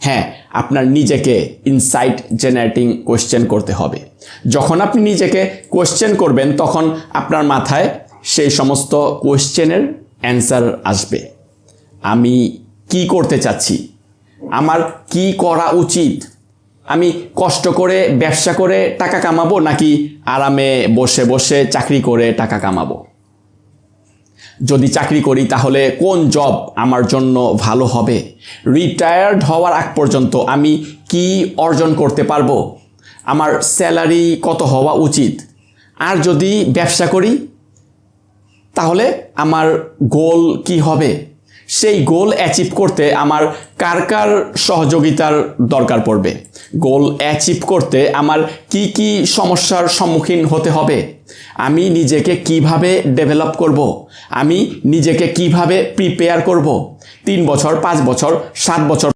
হ্যাঁ, আপনার নিজেকে ইনসাইট জেনারেটিং কোয়েশ্চেন করতে হবে। যখন আপনি নিজেকে কোয়েশ্চেন করবেন তখন আপনার মাথায় সেই সমস্ত কোয়েশ্চেনের অ্যান্সার আসবে। আমি কি করতে চাচ্ছি, আমার কি করা উচিত, আমি কষ্ট করে ব্যবসা করে টাকা কামাবো নাকি আরামে বসে বসে চাকরি করে টাকা কামাবো। যদি চাকরি করি তাহলে কোন জব আমার জন্য ভালো হবে, রিটায়ার্ড হওয়ার আগ পর্যন্ত আমি কি অর্জন করতে পারবো, আমার স্যালারি কত হওয়া উচিত। আর যদি ব্যবসা করি তাহলে আমার গোল কি হবে, সেই গোল অ্যাচিভ করতে আমার কার কার সহযোগিতার দরকার পড়বে, গোল অ্যাচিভ করতে আমার কি কি সমস্যার সম্মুখীন হতে হবে, আমি নিজেকে কিভাবে ডেভেলপ করব, আমি নিজেকে কিভাবে প্রিপেয়ার করব 3 বছর 5 বছর 7 বছর